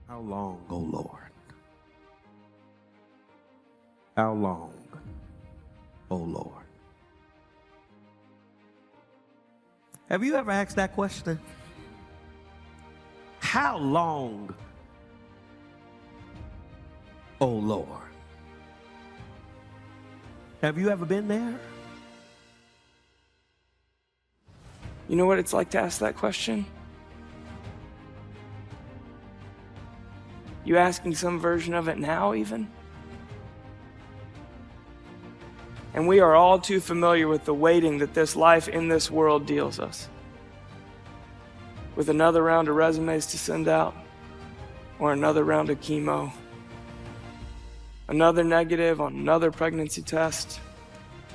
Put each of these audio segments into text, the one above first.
How long, O Lord? How long, O Lord? Have you ever asked that question? How long, O Lord? Have you ever been there? You know what it's like to ask that question? You asking some version of it now, even? And we are all too familiar with the waiting that this life in this world deals us. With another round of resumes to send out, or another round of chemo, another negative on another pregnancy test,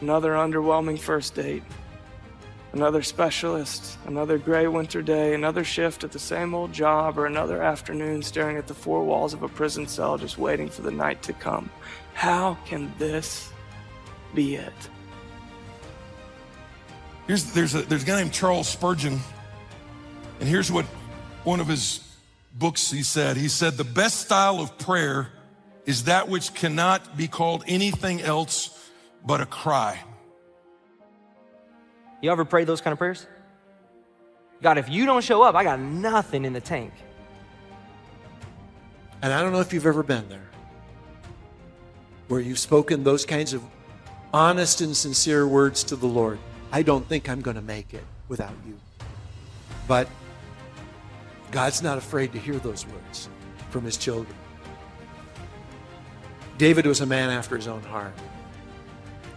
another underwhelming first date, another specialist, another gray winter day, another shift at the same old job, or another afternoon staring at the four walls of a prison cell just waiting for the night to come. How can this be it? There's a guy named Charles Spurgeon, and here's what one of his books he said. He said, the best style of prayer is that which cannot be called anything else but a cry. You ever prayed those kind of prayers? God, if you don't show up, I got nothing in the tank. And I don't know if you've ever been there, where you've spoken those kinds of honest and sincere words to the Lord. I don't think I'm going to make it without you. But God's not afraid to hear those words from his children. David was a man after his own heart.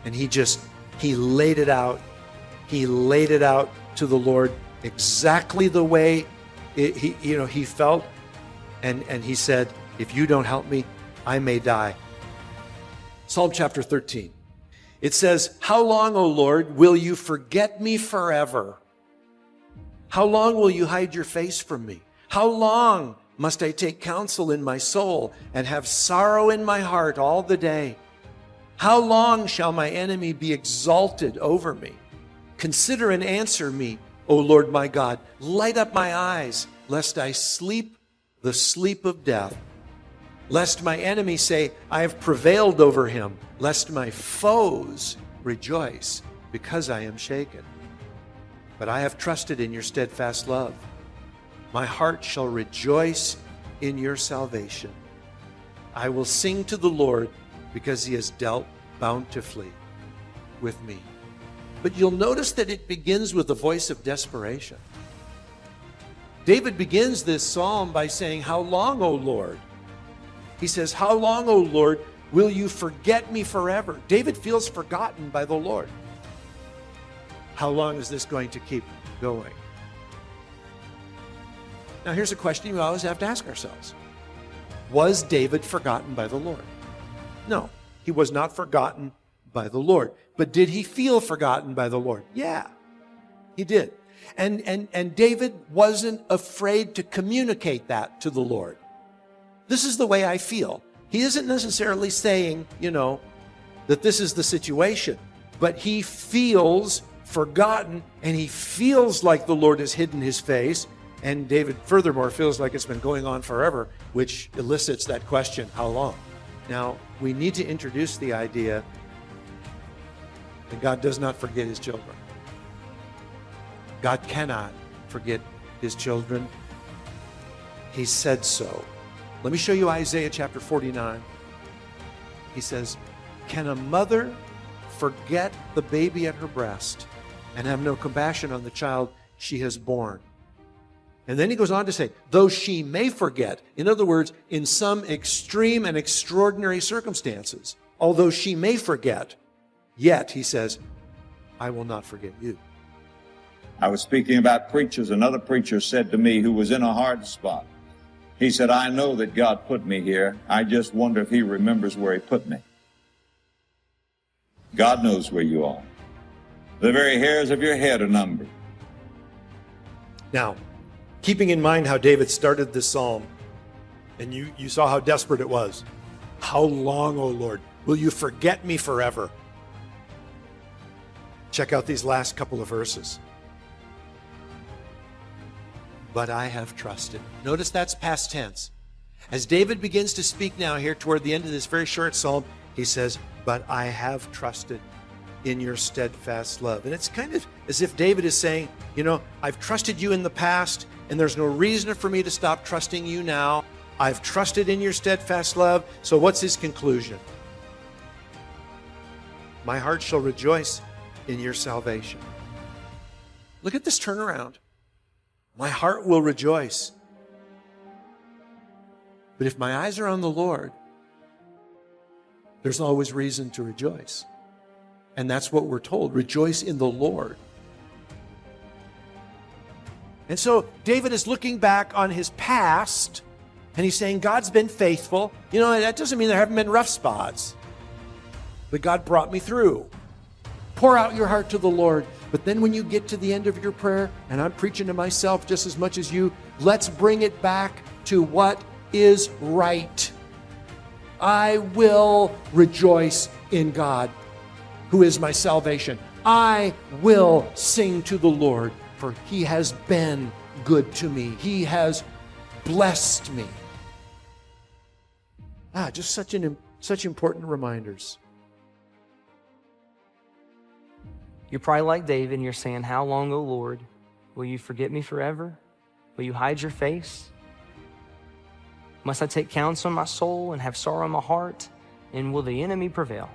And he laid it out. He laid it out to the Lord exactly the way he felt. And he said, if you don't help me, I may die. Psalm chapter 13. It says, how long, O Lord, will you forget me forever? How long will you hide your face from me? How long must I take counsel in my soul and have sorrow in my heart all the day? How long shall my enemy be exalted over me? Consider and answer me, O Lord my God. Light up my eyes, lest I sleep the sleep of death. Lest my enemy say, I have prevailed over him. Lest my foes rejoice because I am shaken. But I have trusted in your steadfast love. My heart shall rejoice in your salvation. I will sing to the Lord because he has dealt bountifully with me. But you'll notice that it begins with a voice of desperation. David begins this psalm by saying, how long, O Lord? He says, how long, O Lord, will you forget me forever? David feels forgotten by the Lord. How long is this going to keep going? Now here's a question you always have to ask ourselves. Was David forgotten by the Lord? No, he was not forgotten by the Lord. But did he feel forgotten by the Lord? Yeah, he did. And David wasn't afraid to communicate that to the Lord. This is the way I feel. He isn't necessarily saying, that this is the situation, but he feels forgotten and he feels like the Lord has hidden his face. And David furthermore feels like it's been going on forever, which elicits that question, how long? Now, we need to introduce the idea that God does not forget his children. God cannot forget his children. He said so. Let me show you Isaiah chapter 49. He says, can a mother forget the baby at her breast and have no compassion on the child she has borne? And then he goes on to say, though she may forget, in other words, in some extreme and extraordinary circumstances, although she may forget, yet, he says, I will not forget you. I was speaking about preachers. Another preacher said to me, who was in a hard spot, he said, I know that God put me here. I just wonder if he remembers where he put me. God knows where you are. The very hairs of your head are numbered. Now, keeping in mind how David started this psalm, and you saw how desperate it was. How long, O Lord, will you forget me forever? Check out these last couple of verses. But I have trusted. Notice that's past tense. As David begins to speak now here toward the end of this very short psalm, he says, but I have trusted in your steadfast love. And it's kind of as if David is saying, I've trusted you in the past, and there's no reason for me to stop trusting you now. I've trusted in your steadfast love. So what's his conclusion? My heart shall rejoice in your salvation. Look at this turnaround. My heart will rejoice. But if my eyes are on the Lord, there's always reason to rejoice. And that's what we're told. Rejoice in the Lord. And so David is looking back on his past, and he's saying, God's been faithful. That doesn't mean there haven't been rough spots. But God brought me through. Pour out your heart to the Lord. But then when you get to the end of your prayer, and I'm preaching to myself just as much as you, let's bring it back to what is right. I will rejoice in God, who is my salvation. I will sing to the Lord, for he has been good to me. He has blessed me. Just such important reminders. You're probably like David, and you're saying, how long, O Lord, will you forget me forever? Will you hide your face? Must I take counsel in my soul and have sorrow in my heart? And will the enemy prevail?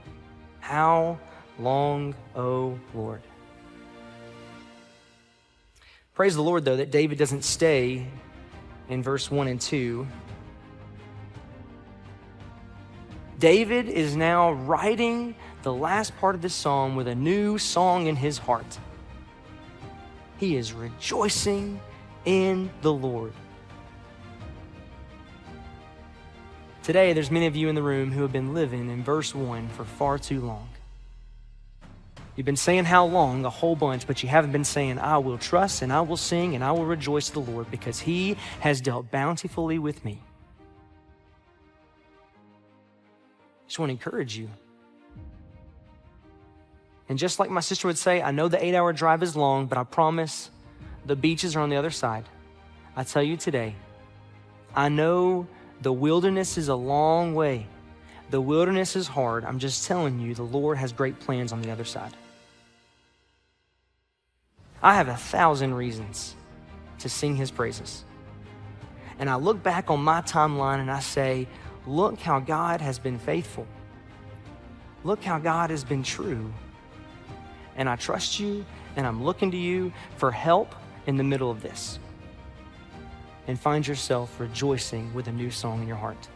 How long, O Lord? Praise the Lord, though, that David doesn't stay in verse 1 and 2. David is now writing the last part of this psalm with a new song in his heart. He is rejoicing in the Lord. Today, there's many of you in the room who have been living in verse 1 for far too long. You've been saying how long a whole bunch, but you haven't been saying, I will trust and I will sing and I will rejoice the Lord because he has dealt bountifully with me. I just want to encourage you. And just like my sister would say, I know the 8-hour drive is long, but I promise the beaches are on the other side. I tell you today, I know the wilderness is a long way. The wilderness is hard. I'm just telling you, the Lord has great plans on the other side. I have 1,000 reasons to sing his praises. And I look back on my timeline and I say, look how God has been faithful. Look how God has been true. And I trust you, and I'm looking to you for help in the middle of this. And find yourself rejoicing with a new song in your heart.